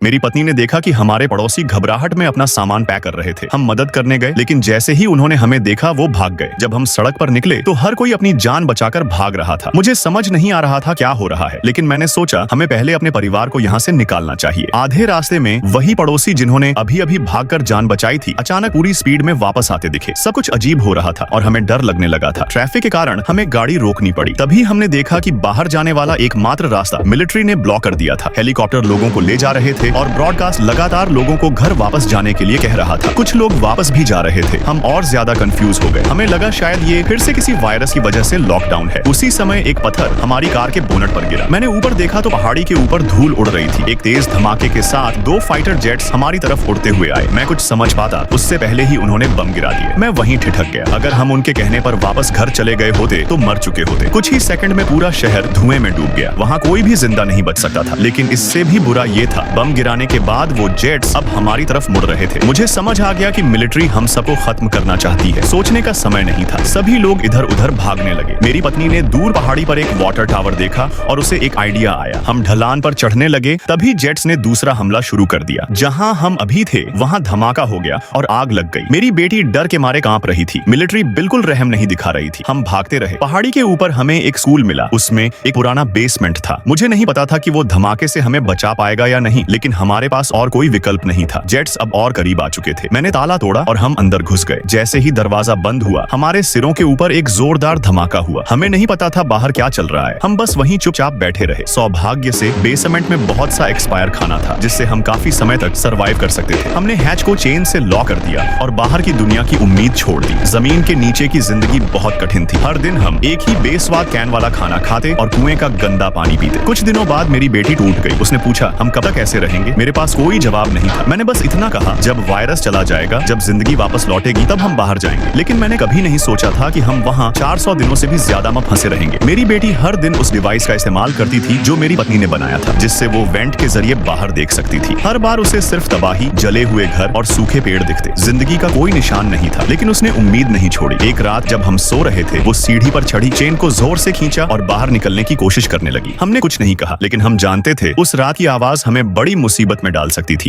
मेरी पत्नी ने देखा कि हमारे पड़ोसी घबराहट में अपना सामान पैक कर रहे थे। हम मदद करने गए, लेकिन जैसे ही उन्होंने हमें देखा वो भाग गए। जब हम सड़क पर निकले तो हर कोई अपनी जान बचाकर भाग रहा था। मुझे समझ नहीं आ रहा था क्या हो रहा है, लेकिन मैंने सोचा हमें पहले अपने परिवार को यहाँ से निकालना चाहिए। आधे रास्ते में वही पड़ोसी जिन्होंने अभी अभी भागकर जान बचाई थी, अचानक पूरी स्पीड में वापस आते दिखे। सब कुछ अजीब हो रहा था और हमें डर लगने लगा था। ट्रैफिक के कारण हमें गाड़ी रोकनी पड़ी। तभी हमने देखा कि बाहर जाने वाला एकमात्र रास्ता मिलिट्री ने ब्लॉक कर दिया था। हेलीकॉप्टर लोगों को ले जा रहे थे और ब्रॉडकास्ट लगातार लोगों को घर वापस जाने के लिए कह रहा था। कुछ लोग वापस भी जा रहे थे। हम और ज्यादा कंफ्यूज हो गए। हमें लगा शायद ये फिर से किसी वायरस की वजह से लॉकडाउन है। उसी समय एक पत्थर हमारी कार के बोनट पर गिरा। मैंने ऊपर देखा तो पहाड़ी के ऊपर धूल उड़ रही थी। एक तेज धमाके के साथ 2 फाइटर जेट्स हमारी तरफ उड़ते हुए आए। मैं कुछ समझ पाता उससे पहले ही उन्होंने बम गिरा दिए। मैं वहीं ठिठक गया। अगर हम उनके कहने पर वापस घर चले गए होते तो मर चुके होते। कुछ ही सेकंड में पूरा शहर धुएं में डूब गया। वहाँ कोई भी जिंदा नहीं बच सकता था। लेकिन इससे भी बुरा ये था, बम गिराने के बाद वो जेट्स अब हमारी तरफ मुड़ रहे थे। मुझे समझ आ गया कि मिलिट्री हम सबको खत्म करना चाहती है। सोचने का समय नहीं था। सभी लोग इधर उधर भागने लगे। मेरी पत्नी ने दूर पहाड़ी पर एक वाटर टावर देखा और उसे एक आइडिया आया। हम ढलान पर चढ़ने लगे, तभी जेट्स ने दूसरा हमला शुरू कर दिया। जहां हम अभी थे वहां धमाका हो गया और आग लग गई। मेरी बेटी डर के मारे कांप रही थी। मिलिट्री बिल्कुल रहम नहीं दिखा रही थी। हम भागते रहे। पहाड़ी के ऊपर हमें एक स्कूल मिला। उसमें एक पुराना बेसमेंट था। मुझे नहीं पता था कि वो धमाके से हमें बचा पाएगा या नहीं, लेकिन हमारे पास और कोई विकल्प नहीं था। जेट्स अब और करीब आ चुके थे। मैंने ताला तोड़ा और हम अंदर घुस गए। जैसे ही दरवाजा बंद हुआ, हमारे सिरों के ऊपर एक जोरदार धमाका हुआ। हमें नहीं पता था बाहर क्या चल रहा है। हम बस वहीं चुपचाप बैठे रहे। सौभाग्य से बेसमेंट में बहुत सा एक्सपायर खाना था, जिससे हम काफी समय तक सरवाइव कर सकते थे। हमने हैच को चेन से लॉक कर दिया और बाहर की दुनिया की उम्मीद छोड़ दी। जमीन के नीचे की जिंदगी बहुत कठिन थी। हर दिन हम एक ही बेस्वाद कैन वाला खाना खाते और कुएं का गंदा पानी पीते। कुछ दिनों बाद मेरी बेटी टूट गई। उसने पूछा हम कब तक ऐसे रहेंगे। मेरे पास कोई जवाब नहीं था। मैंने बस इतना कहा, जब वायरस चला जाएगा, जब जिंदगी वापस लौटेगी, तब हम बाहर जाएंगे। लेकिन मैंने कभी नहीं सोचा था कि हम वहाँ 400 दिनों से भी ज्यादा में फंसे रहेंगे। मेरी बेटी हर दिन उस डिवाइस का इस्तेमाल करती थी जो मेरी पत्नी ने बनाया था, जिससे वो वेंट के जरिए बाहर देख सकती थी। हर बार उसे सिर्फ तबाही, जले हुए घर और सूखे पेड़ दिखते। जिंदगी का कोई निशान नहीं था। लेकिन उसने उम्मीद नहीं छोड़ी। एक रात जब हम सो रहे थे, वो सीढ़ी पर चढ़ी, चेन को जोर से खींचा और बाहर निकलने की कोशिश करने लगी। हमने कुछ नहीं कहा, लेकिन हम जानते थे उस रात की आवाज हमें बड़ी मुसीबत में डाल सकती थी।